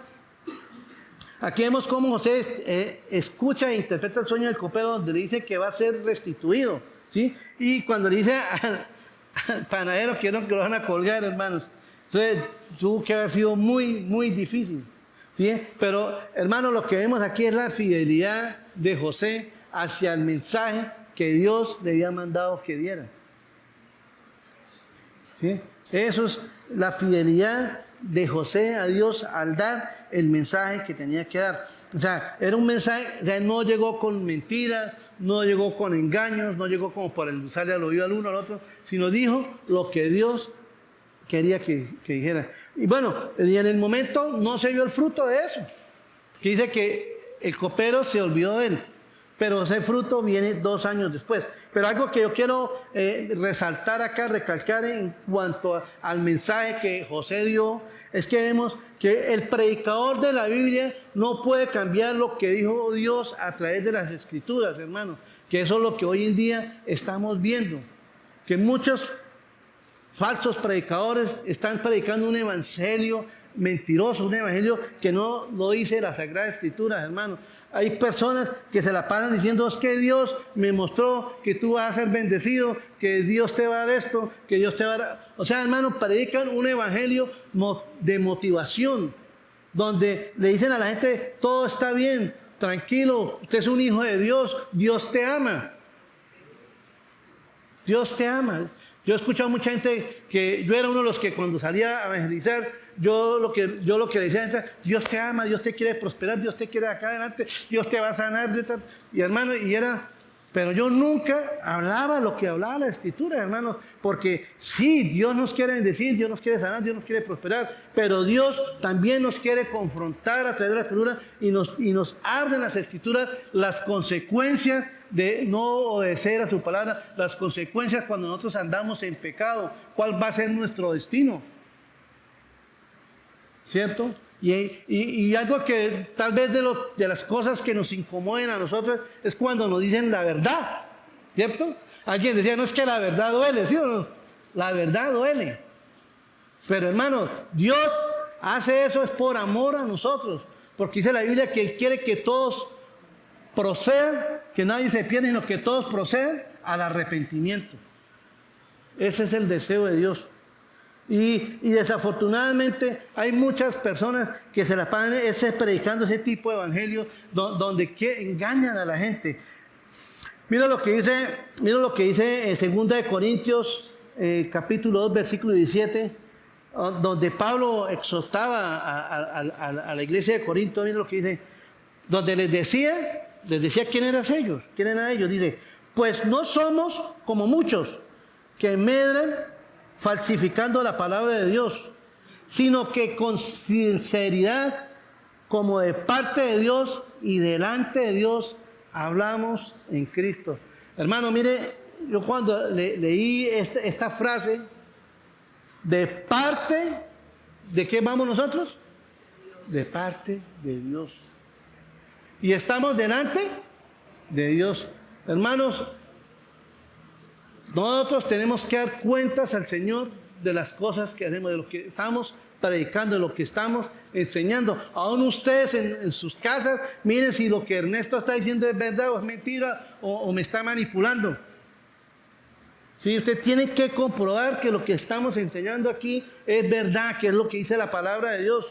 Aquí vemos cómo José escucha e interpreta el sueño del copero, donde le dice que va a ser restituido, ¿sí? Y cuando le dice al panadero que lo van a colgar, hermanos, entonces tuvo que haber sido muy, muy difícil, ¿sí? Pero, hermanos, lo que vemos aquí es la fidelidad de José hacia el mensaje que Dios le había mandado que diera, ¿sí? Eso es la fidelidad de José a Dios al dar el mensaje que tenía que dar. O sea, era un mensaje, o sea, no llegó con mentiras, no llegó con engaños, no llegó como para endulzarle al oído al uno al otro, sino dijo lo que Dios quería que dijera. Y bueno, y en el momento no se vio el fruto de eso, que dice que el copero se olvidó de él, pero ese fruto viene 2 años después. Pero algo que yo quiero resaltar acá, recalcar en cuanto al mensaje que José dio, es que vemos que el predicador de la Biblia no puede cambiar lo que dijo Dios a través de las Escrituras, hermano. Que eso es lo que hoy en día estamos viendo. Que muchos falsos predicadores están predicando un evangelio mentiroso, un evangelio que no lo dice la Sagrada Escritura, hermano. Hay personas que se la pasan diciendo, es que Dios me mostró que tú vas a ser bendecido, que Dios te va a dar esto, que Dios te va a dar... O sea, hermano, predican un evangelio de motivación, donde le dicen a la gente, todo está bien, tranquilo, usted es un hijo de Dios, Dios te ama. Dios te ama. Yo he escuchado mucha gente que yo era uno de los que cuando salía a evangelizar, yo lo que le decía a Dios te ama, Dios te quiere prosperar, Dios te quiere acá adelante, Dios te va a sanar. Y hermano, pero yo nunca hablaba lo que hablaba la Escritura, hermano, porque sí, Dios nos quiere bendecir, Dios nos quiere sanar, Dios nos quiere prosperar, pero Dios también nos quiere confrontar a través de la Escritura y nos abre en las Escrituras las consecuencias de no obedecer a su palabra, las consecuencias cuando nosotros andamos en pecado, cuál va a ser nuestro destino, ¿cierto? Y algo que tal vez de las cosas que nos incomoden a nosotros es cuando nos dicen la verdad, ¿cierto? Alguien decía, no es que la verdad duele, ¿sí o no? La verdad duele. Pero hermanos, Dios hace eso es por amor a nosotros, porque dice la Biblia que Él quiere que todos procedan, que nadie se pierda, sino que todos procedan al arrepentimiento. Ese es el deseo de Dios. Y desafortunadamente hay muchas personas que se la pasan predicando ese tipo de evangelio donde engañan a la gente. Mira lo que dice en 2 de Corintios capítulo 2 versículo 17, donde Pablo exhortaba a la iglesia de Corinto. Mira lo que dice, donde les decía quién eran ellos. Dice, pues no somos como muchos que medran falsificando la palabra de Dios, sino que con sinceridad, como de parte de Dios y delante de Dios, hablamos en Cristo. Hermano, mire, yo cuando leí esta frase, de parte, ¿de qué vamos nosotros? De parte de Dios. Y estamos delante de Dios. Hermanos, nosotros tenemos que dar cuentas al Señor de las cosas que hacemos, de lo que estamos predicando, de lo que estamos enseñando. Aún ustedes en sus casas, miren si lo que Ernesto está diciendo es verdad o es mentira o me está manipulando. Sí, usted tiene que comprobar que lo que estamos enseñando aquí es verdad, que es lo que dice la palabra de Dios,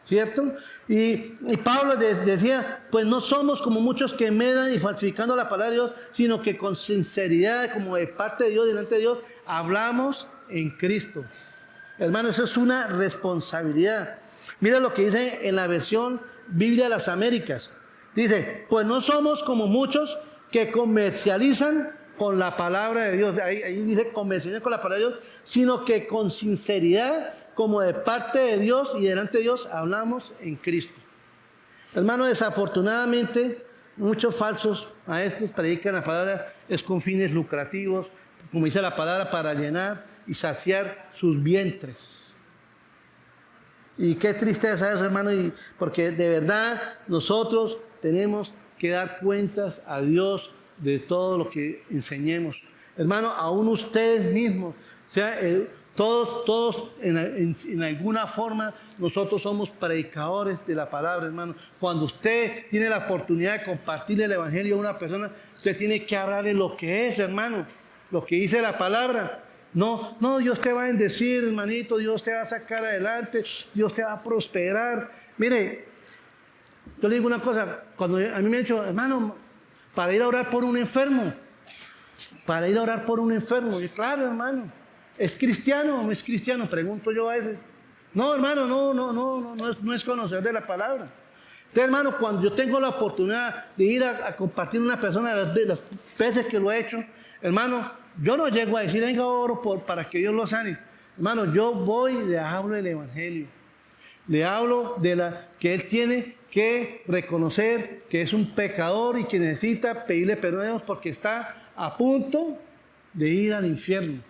¿cierto? Y Pablo decía, pues no somos como muchos que medran y falsificando la palabra de Dios, sino que con sinceridad, como de parte de Dios, delante de Dios, hablamos en Cristo. Hermano, eso es una responsabilidad. Mira lo que dice en la versión Biblia de las Américas. Dice, pues no somos como muchos que comercializan con la palabra de Dios. Ahí dice comercializan con la palabra de Dios, sino que con sinceridad, como de parte de Dios y delante de Dios, hablamos en Cristo. Hermano, desafortunadamente, muchos falsos maestros predican la palabra es con fines lucrativos, como dice la palabra, para llenar y saciar sus vientres. Y qué tristeza eso, hermano, porque de verdad nosotros tenemos que dar cuentas a Dios de todo lo que enseñemos. Hermano, aún ustedes mismos, o sea, todos en alguna forma, nosotros somos predicadores de la palabra, hermano. Cuando usted tiene la oportunidad de compartir el evangelio a una persona, usted tiene que hablarle lo que es, hermano, lo que dice la palabra. No, Dios te va a bendecir, hermanito, Dios te va a sacar adelante, Dios te va a prosperar. Mire, yo le digo una cosa, cuando a mí me han dicho, hermano, para ir a orar por un enfermo, y claro, hermano, ¿es cristiano o no es cristiano? Pregunto yo a veces. No, hermano, no es conocer de la palabra. Entonces, hermano, cuando yo tengo la oportunidad de ir a compartir una persona, las veces que lo he hecho, hermano, yo no llego a decir, venga, oro para que Dios lo sane. Hermano, yo voy y le hablo del evangelio. Le hablo que él tiene que reconocer que es un pecador y que necesita pedirle perdón a Dios porque está a punto de ir al infierno.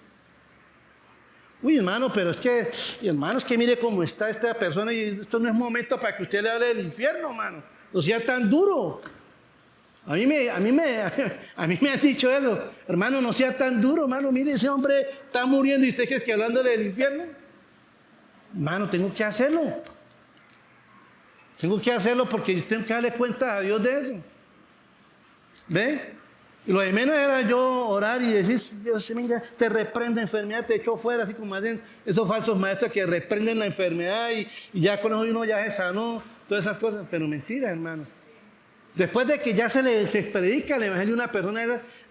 Uy, hermano, pero es que mire cómo está esta persona y esto no es momento para que usted le hable del infierno, hermano. No sea tan duro. A mí me han dicho eso. Hermano, no sea tan duro, hermano. Mire, ese hombre está muriendo y usted cree que hablándole del infierno. Hermano, tengo que hacerlo. Tengo que hacerlo porque yo tengo que darle cuenta a Dios de eso. ¿Ve? Y lo de menos era yo orar y decir, Dios, venga, te reprende enfermedad, te echó fuera, así como hacen esos falsos maestros que reprenden la enfermedad y ya con eso uno ya se sanó, todas esas cosas. Pero mentira, hermano. Después de que ya se predica el evangelio a una persona,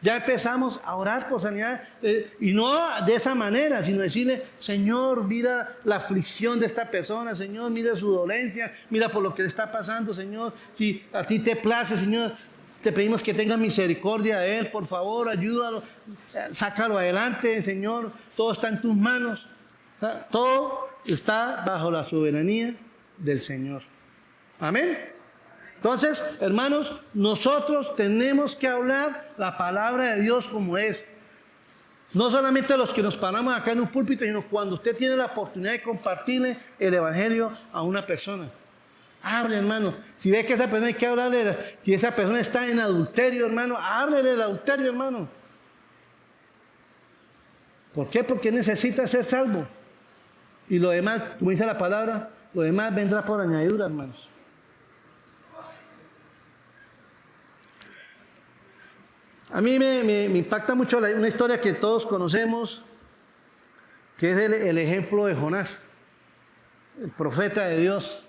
ya empezamos a orar por sanidad, y no de esa manera, sino decirle, Señor, mira la aflicción de esta persona, Señor, mira su dolencia, mira por lo que le está pasando, Señor, si a ti te place, Señor, te pedimos que tengas misericordia de él, por favor, ayúdalo, sácalo adelante, Señor, todo está en tus manos, todo está bajo la soberanía del Señor. Amén. Entonces, hermanos, nosotros tenemos que hablar la palabra de Dios como es. No solamente los que nos paramos acá en un púlpito, sino cuando usted tiene la oportunidad de compartirle el evangelio a una persona. Hable, hermano. Si ve que esa persona hay que hablarle, que esa persona está en adulterio, hermano, háblele del adulterio, hermano. ¿Por qué? Porque necesita ser salvo. Y lo demás, como dice la palabra, lo demás vendrá por añadidura, hermanos. A mí me impacta mucho una historia que todos conocemos, que es el ejemplo de Jonás, el profeta de Dios,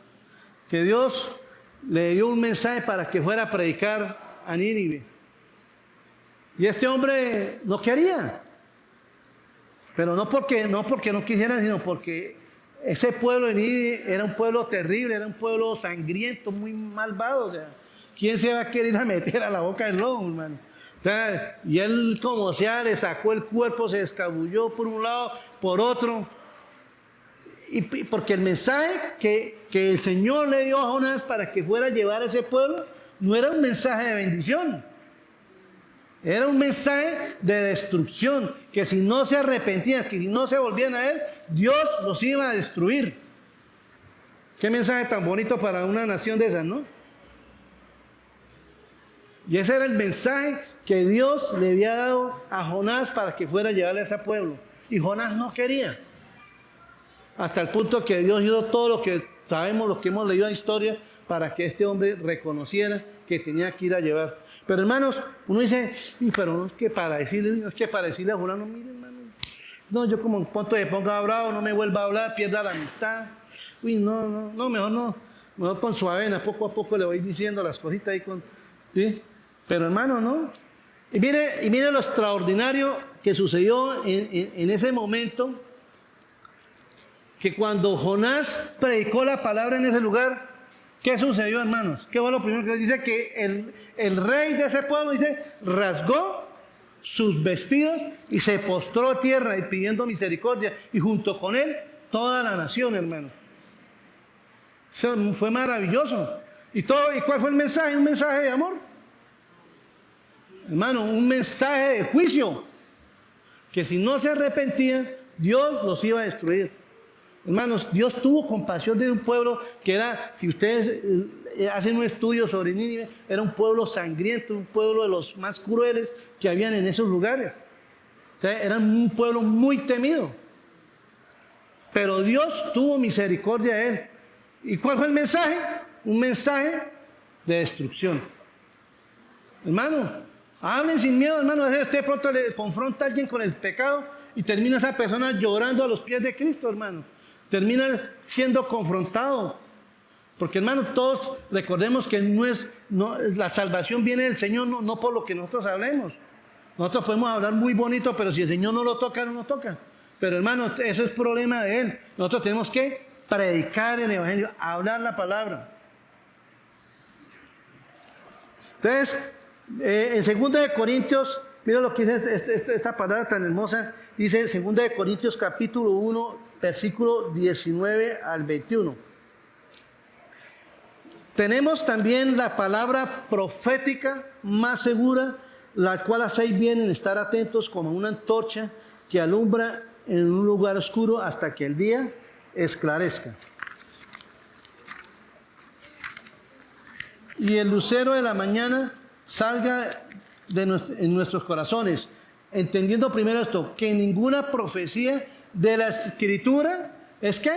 que Dios le dio un mensaje para que fuera a predicar a Nínive. Y este hombre no quería, pero no porque no quisiera, sino porque ese pueblo de Nínive era un pueblo terrible, era un pueblo sangriento, muy malvado. O sea, ¿quién se va a querer ir a meter a la boca del lobo, hermano? O sea, y él como sea le sacó el cuerpo, se escabulló por un lado, por otro. Y porque el mensaje que el Señor le dio a Jonás para que fuera a llevar a ese pueblo no era un mensaje de bendición. Era un mensaje de destrucción, que si no se arrepentían, que si no se volvían a él, Dios los iba a destruir. Qué mensaje tan bonito para una nación de esas, ¿no? Y ese era el mensaje que Dios le había dado a Jonás para que fuera a llevarle a ese pueblo. Y Jonás no quería. Hasta el punto que Dios hizo todo lo que sabemos, lo que hemos leído en la historia, para que este hombre reconociera que tenía que ir a llevar. Pero hermanos, uno dice, pero no es que para decirle a Jonás, no, mire hermano, no, yo como en cuanto me ponga bravo, no me vuelva a hablar, pierda la amistad. Uy, mejor no. Mejor con suavena, poco a poco le voy diciendo las cositas ahí con... ¿sí? Pero hermano, no. Y mire lo extraordinario que sucedió en ese momento, que cuando Jonás predicó la palabra en ese lugar, ¿qué sucedió, hermanos? ¿Qué fue lo primero que dice? Que el rey de ese pueblo, dice, rasgó sus vestidos y se postró a tierra y pidiendo misericordia, y junto con él toda la nación, hermano. Eso fue maravilloso. ¿Y cuál fue el mensaje? Un mensaje de amor. Hermano, un mensaje de juicio, que si no se arrepentían, Dios los iba a destruir. Hermanos, Dios tuvo compasión de un pueblo que era, si ustedes hacen un estudio sobre Nínive, era un pueblo sangriento, un pueblo de los más crueles que habían en esos lugares. O sea, eran un pueblo muy temido. Pero Dios tuvo misericordia de él. ¿Y cuál fue el mensaje? Un mensaje de destrucción. Hermano, hablen sin miedo, hermano. Usted pronto le confronta a alguien con el pecado y termina esa persona llorando a los pies de Cristo, hermano. Termina siendo confrontado. Porque, hermano, todos recordemos que la salvación viene del Señor, no por lo que nosotros hablemos. Nosotros podemos hablar muy bonito, pero si el Señor no lo toca, no lo toca. Pero, hermano, eso es problema de Él. Nosotros tenemos que predicar el Evangelio, hablar la palabra. Entonces, en 2 Corintios, mira lo que dice esta palabra tan hermosa. Dice en 2 Corintios capítulo 1, versículo 19 al 21. Tenemos también la palabra profética más segura, la cual hacéis bien en estar atentos como una antorcha que alumbra en un lugar oscuro hasta que el día esclarezca. Y el lucero de la mañana salga en nuestros corazones, entendiendo primero esto, que ninguna profecía de la Escritura es que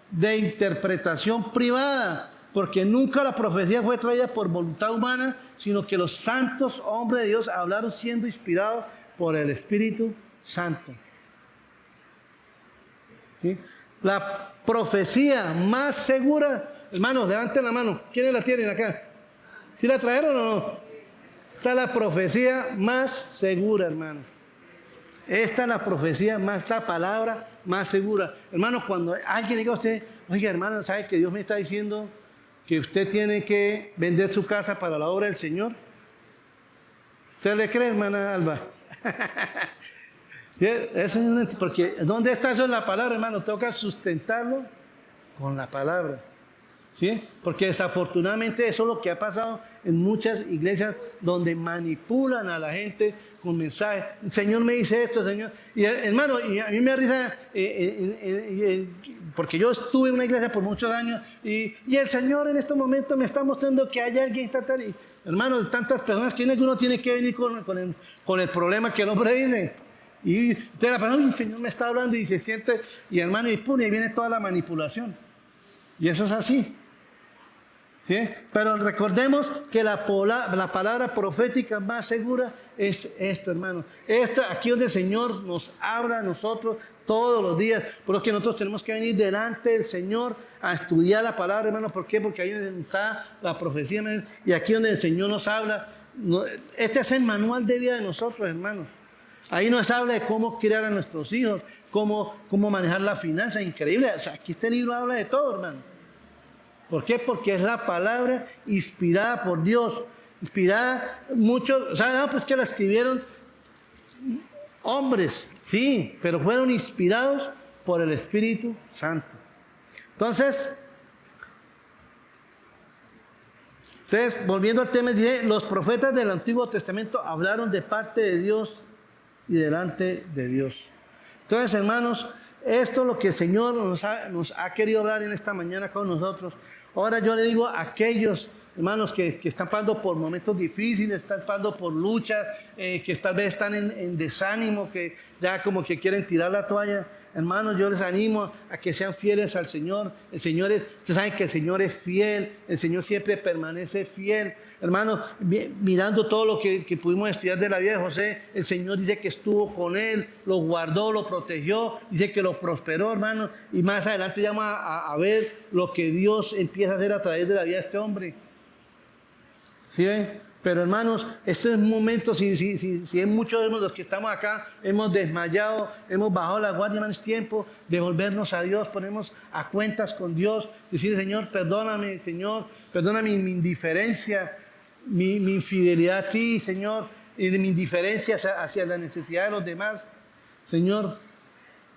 de interpretación privada, porque nunca la profecía fue traída por voluntad humana, sino que los santos hombres de Dios hablaron siendo inspirados por el Espíritu Santo. ¿Sí? La profecía más segura, hermanos, levanten la mano. ¿Quiénes la tienen acá? ¿Sí la trajeron o no? Esta es la profecía más segura, hermano. Esta es la profecía más, la palabra más segura. Hermano, cuando alguien diga a usted, oiga, hermano, ¿sabe que Dios me está diciendo que usted tiene que vender su casa para la obra del Señor? ¿Usted le cree, hermana Alba? Eso es porque ¿dónde está eso en la palabra, hermano? Toca sustentarlo con la palabra. ¿Sí? Porque desafortunadamente eso es lo que ha pasado en muchas iglesias donde manipulan a la gente con mensajes. El Señor me dice esto, Señor. Y hermano, y a mí me da risa, porque yo estuve en una iglesia por muchos años y el Señor en este momento me está mostrando que hay alguien tal. Y, hermano, tantas personas que uno tiene que venir con el problema que el hombre dice. Y usted la palabra, el Señor me está hablando y se siente, y hermano, y pum, y viene toda la manipulación. Y eso es así. ¿Sí? Pero recordemos que la palabra profética más segura es esto, hermano. Aquí donde el Señor nos habla a nosotros todos los días. Por lo que nosotros tenemos que venir delante del Señor a estudiar la palabra, hermano. ¿Por qué? Porque ahí está la profecía. Y aquí donde el Señor nos habla. Este es el manual de vida de nosotros, hermanos. Ahí nos habla de cómo criar a nuestros hijos, cómo manejar la finanza. Increíble. O sea, aquí este libro habla de todo, hermano. ¿Por qué? Porque es la palabra inspirada por Dios. Inspirada muchos, o sea, no, pues que la escribieron hombres, sí, pero fueron inspirados por el Espíritu Santo. Entonces, volviendo al tema, dije, los profetas del Antiguo Testamento hablaron de parte de Dios y delante de Dios. Entonces, hermanos, esto es lo que el Señor nos ha querido hablar en esta mañana con nosotros. Ahora yo le digo a aquellos hermanos que están pasando por momentos difíciles, están pasando por luchas, que tal vez están en desánimo, que ya como que quieren tirar la toalla. Hermanos, yo les animo a que sean fieles al Señor. Ustedes saben que el Señor es fiel, el Señor siempre permanece fiel. Hermanos, mirando todo lo que pudimos estudiar de la vida de José, el Señor dice que estuvo con él, lo guardó, lo protegió, dice que lo prosperó, hermanos. Y más adelante llama a ver lo que Dios empieza a hacer a través de la vida de este hombre. ¿Sí ven? Pero hermanos, este es un momento, si en muchos de los que estamos acá hemos desmayado, hemos bajado la guardia, hermanos, es tiempo de volvernos a Dios, ponemos a cuentas con Dios, decir, Señor, perdóname, mi indiferencia, mi infidelidad a ti, Señor, y de mi indiferencia hacia la necesidad de los demás. Señor,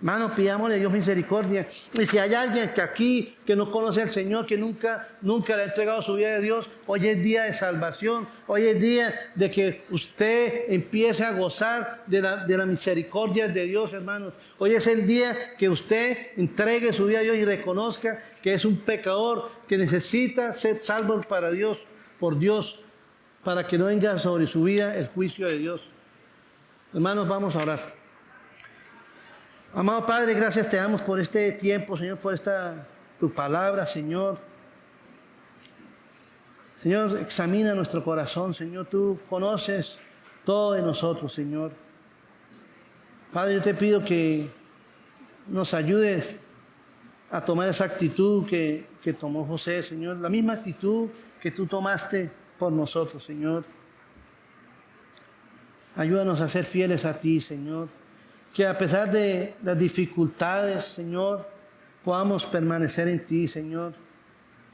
Hermanos, pidámosle a Dios misericordia. Y si hay alguien que aquí, que no conoce al Señor, que nunca le ha entregado su vida a Dios, hoy es día de salvación. Hoy es día de que usted empiece a gozar de la misericordia de Dios, hermanos. Hoy es el día que usted entregue su vida a Dios y reconozca que es un pecador, que necesita ser salvo para Dios, por Dios, para que no venga sobre su vida el juicio de Dios. Hermanos, vamos a orar. Amado Padre, gracias te damos por este tiempo, Señor, por tu palabra, Señor. Señor, examina nuestro corazón, Señor. Tú conoces todo de nosotros, Señor. Padre, yo te pido que nos ayudes a tomar esa actitud que tomó José, Señor. La misma actitud que tú tomaste por nosotros, Señor. Ayúdanos a ser fieles a ti, Señor. Que a pesar de las dificultades, Señor, podamos permanecer en ti, Señor,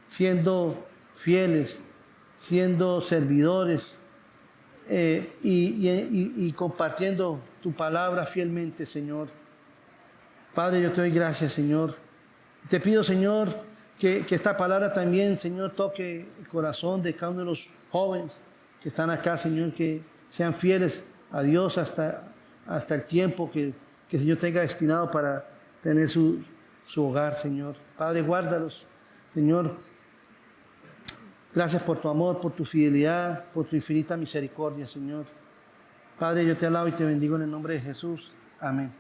siendo fieles, siendo servidores y compartiendo tu palabra fielmente, Señor. Padre, yo te doy gracias, Señor. Te pido, Señor, que esta palabra también, Señor, toque el corazón de cada uno de los jóvenes que están acá, Señor, que sean fieles a Dios hasta el tiempo que el Señor tenga destinado para tener su hogar, Señor. Padre, guárdalos, Señor. Gracias por tu amor, por tu fidelidad, por tu infinita misericordia, Señor. Padre, yo te alabo y te bendigo en el nombre de Jesús. Amén.